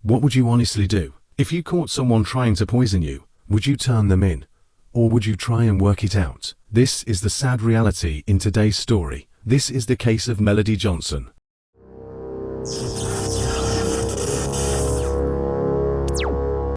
What would you honestly do? If you caught someone trying to poison you, would you turn them in? Or would you try and work it out? This is the sad reality in today's story. This is the case of Melody Johnson.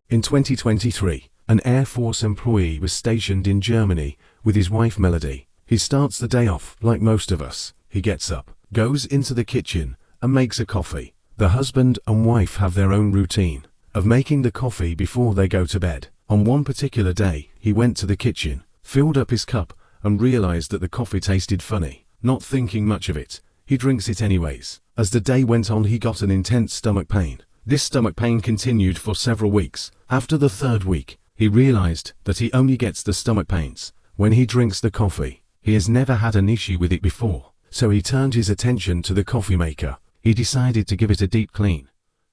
In 2023, an Air Force employee was stationed in Germany with his wife Melody. He starts the day off like most of us. He gets up, goes into the kitchen, and makes a coffee. The husband and wife have their own routine of making the coffee before they go to bed. On one particular day, he went to the kitchen, filled up his cup, and realized that the coffee tasted funny. Not thinking much of it, he drinks it anyways. As the day went on, he got an intense stomach pain. This stomach pain continued for several weeks. After the third week, he realized that he only gets the stomach pains when he drinks the coffee. He has never had an issue with it before, so he turned his attention to the coffee maker. He decided to give it a deep clean,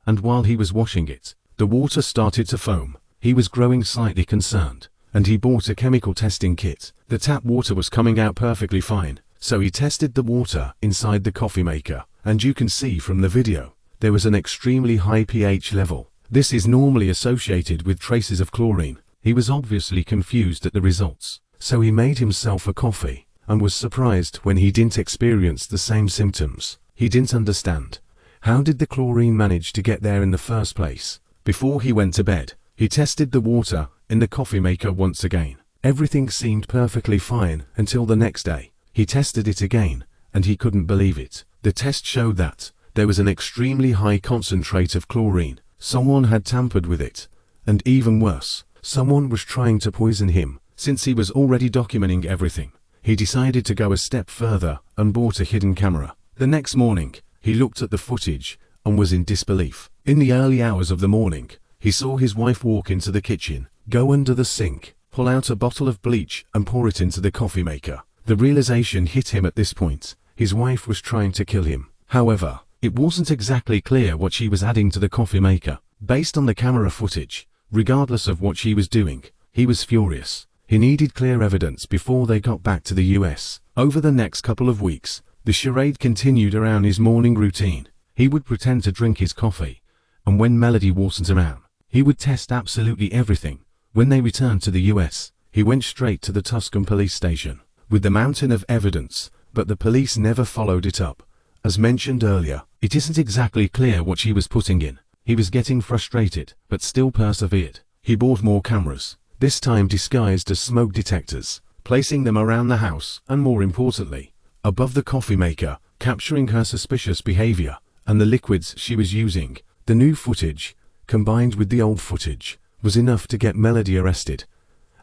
and while he was washing it, the water started to foam. He was growing slightly concerned, and he bought a chemical testing kit. The tap water was coming out perfectly fine, so he tested the water inside the coffee maker, and you can see from the video, there was an extremely high pH level. This is normally associated with traces of chlorine. He was obviously confused at the results, so he made himself a coffee, and was surprised when he didn't experience the same symptoms. He didn't understand. How did the chlorine manage to get there in the first place? Before he went to bed, he tested the water in the coffee maker once again. Everything seemed perfectly fine until the next day. He tested it again, and he couldn't believe it. The test showed that there was an extremely high concentrate of chlorine. Someone had tampered with it, and even worse, someone was trying to poison him. Since he was already documenting everything, he decided to go a step further and bought a hidden camera. The next morning, he looked at the footage and was in disbelief. In the early hours of the morning, he saw his wife walk into the kitchen, go under the sink, pull out a bottle of bleach and pour it into the coffee maker. The realization hit him at this point. His wife was trying to kill him. However, it wasn't exactly clear what she was adding to the coffee maker. Based on the camera footage, regardless of what she was doing, he was furious. He needed clear evidence before they got back to the US. Over the next couple of weeks, the charade continued around his morning routine. He would pretend to drink his coffee, and when Melody wasn't around, he would test absolutely everything. When they returned to the US, he went straight to the Tucson police station with the mountain of evidence, but the police never followed it up. As mentioned earlier, it isn't exactly clear what she was putting in. He was getting frustrated, but still persevered. He bought more cameras, this time disguised as smoke detectors, placing them around the house, and more importantly, above the coffee maker, capturing her suspicious behavior and the liquids she was using. The new footage, combined with the old footage, was enough to get Melody arrested,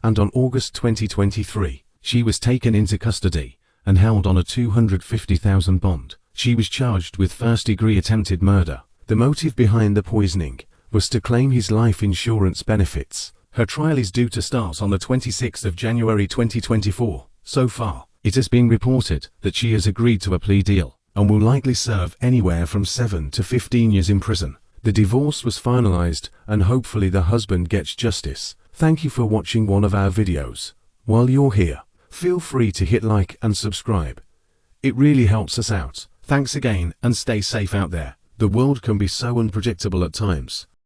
and on August 2023, she was taken into custody and held on a $250,000 bond. She was charged with first-degree attempted murder. The motive behind the poisoning was to claim his life insurance benefits. Her trial is due to start on the 26th of January 2024. So far, it has been reported that she has agreed to a plea deal and will likely serve anywhere from 7 to 15 years in prison. The divorce was finalized, and hopefully the husband gets justice. Thank you for watching one of our videos. While you're here, feel free to hit like and subscribe. It really helps us out. Thanks again, and stay safe out there. The world can be so unpredictable at times.